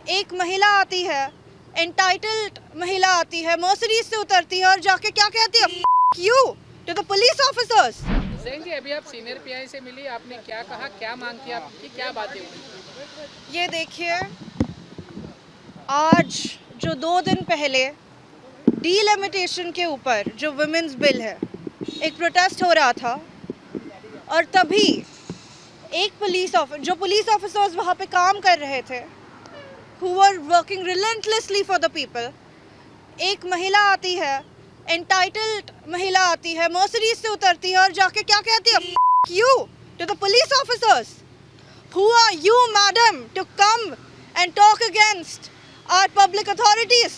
एक महिला आती है, एंटाइटल्ड महिला आती है, मर्सिडीज से उतरती है और जाके क्या कहती है, you to the police officers. Jain ji, अभी आप सीनियर पीआई से मिली, आपने क्या कहा, क्या मांग की आपकी, क्या बातें हुई? ये देखिए, आज जो 2 दिन पहले डीलिमिटेशन के ऊपर जो वुमेन्स बिल है, एक प्रोटेस्ट हो रहा था और तभी एक जो पुलिस ऑफिसर्स वहाँ पे काम कर रहे थे, who were working relentlessly for the people, एक महिला आती है, एंटाइटल्ड महिला आती है, मर्सिडीज से उतरती है और जाके क्या कहती है, you to the police officers. Who are you, madam, to come and talk against our public authorities?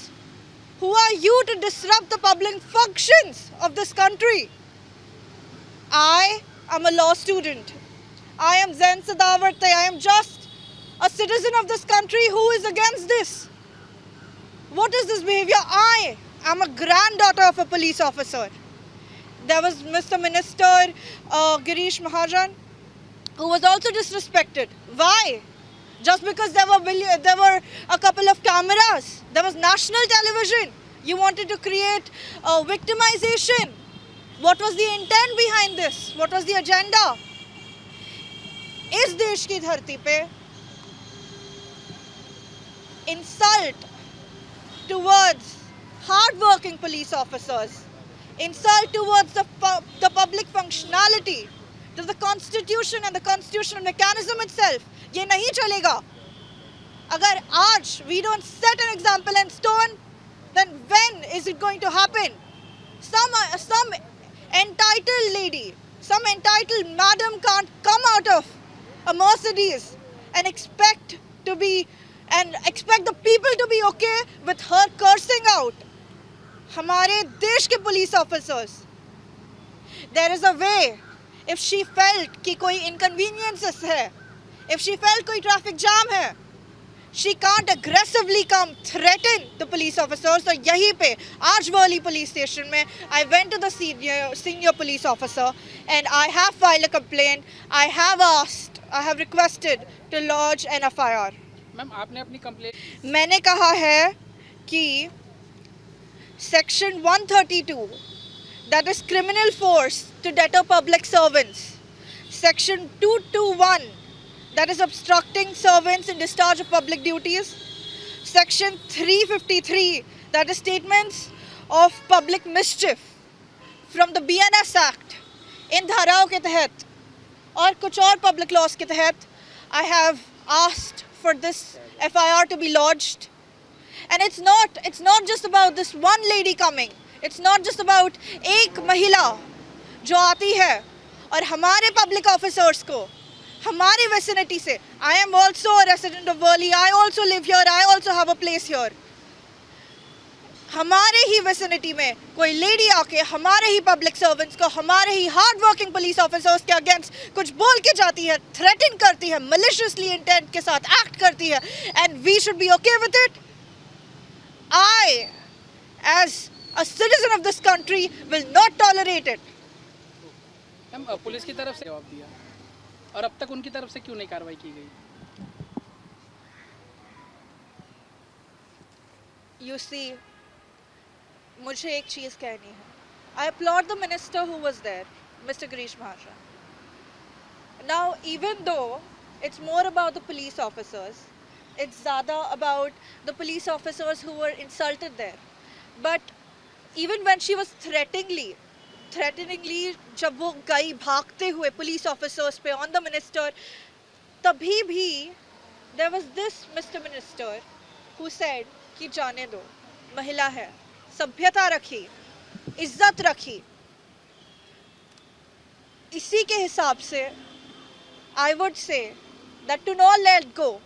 Who are you to disrupt the public functions of this country? I am a law student. I am Zen Sadavarte. I am just a citizen of this country who is against this. What is this behavior? I am a granddaughter of a police officer. There was Mr. Minister Girish Mahajan, who was also disrespected. Why? Just because there were a couple of cameras. There was national television. You wanted to create victimization. What was the intent behind this? What was the agenda? इस देश की धरती पे insult towards hard-working police officers, insult towards the public functionality, to the constitution and the constitutional mechanism itself, ये नहीं चलेगा. अगर आज we don't set an example in stone, then when is it going to happen? Some entitled lady, some entitled madam can't come out of a Mercedes and expect the people to be okay with her cursing out हमारे देश के police officers. There is a way. If she felt कि कोई inconveniences है, if she felt कोई traffic jam है, she can't aggressively come threaten the police officers. So यहीं पे आज वाली police station में I went to the senior police officer and I have filed a complaint. I have requested to lodge an FIR. Ma'am, आपने अपनी complaint? मैंने कहा है कि Section 132, that is criminal force to deter public servants. Section 221, that is obstructing servants in discharge of public duties. Section 353, that is statements of public mischief from the BNS Act. इन धाराओं के तहत और कुछ और public laws के तहत I have asked for this FIR to be lodged. And it's not just about this one lady coming. It's not just about एक महिला जो आती है और हमारे public officers को हमारे vicinity से, I am also a resident of Worli, I also live here, I also have a place here. हमारे ही vicinity में कोई lady आके हमारे ही public servants को, हमारे ही hard working police officers के against कुछ बोल के जाती है, threaten करती है, maliciously intent के साथ act करती है, and we should be okay with it. I, as a citizen of this country, will not tolerate it. Ma'am, police की तरफ से जवाब दिया और अब तक उनकी तरफ से क्यों नहीं कार्रवाई की गई? You see, मुझे एक चीज़ कहनी है. I applaud the minister who was there, Mr. Girish Mahajan. Now, even though it's more about the police officers, it's ज़्यादा about the police officers who were insulted there. But even when she was threateningly जब वो गई भागते हुए police officers पे on the minister, तभी भी there was this Mr. Minister who said कि जाने दो, महिला है, सभ्यता रखी, इज्जत रखी. इसी के हिसाब से I would say that to not let go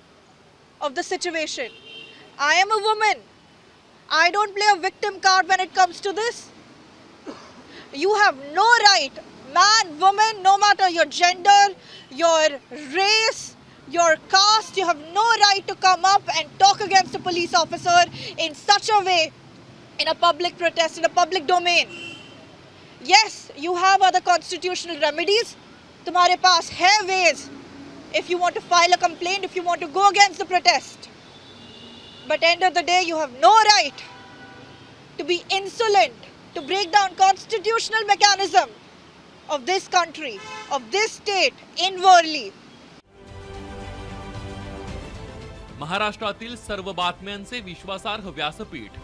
of the situation. I am a woman. I don't play a victim card when it comes to this. You have no right, man, woman, no matter your gender, your race, your caste, you have no right to come up and talk against a police officer in such a way in a public protest, in a public domain. Yes, you have other constitutional remedies. तुम्हारे पास है ways if you want to file a complaint, if you want to go against the protest. But end of the day, you have no right to be insolent, to break down constitutional mechanism of this country, of this state in Worli. महाराष्ट्रातील सर्व बातम्यांचे विश्वासार्ह व्यासपीठ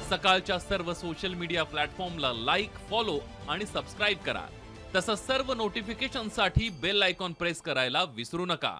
सकाळच्या सर्व social media प्लॅटफॉर्मला like, follow आणि subscribe करा. तसंच सर्व नोटिफिकेशनसाठी bell icon press करायला विसरू नका.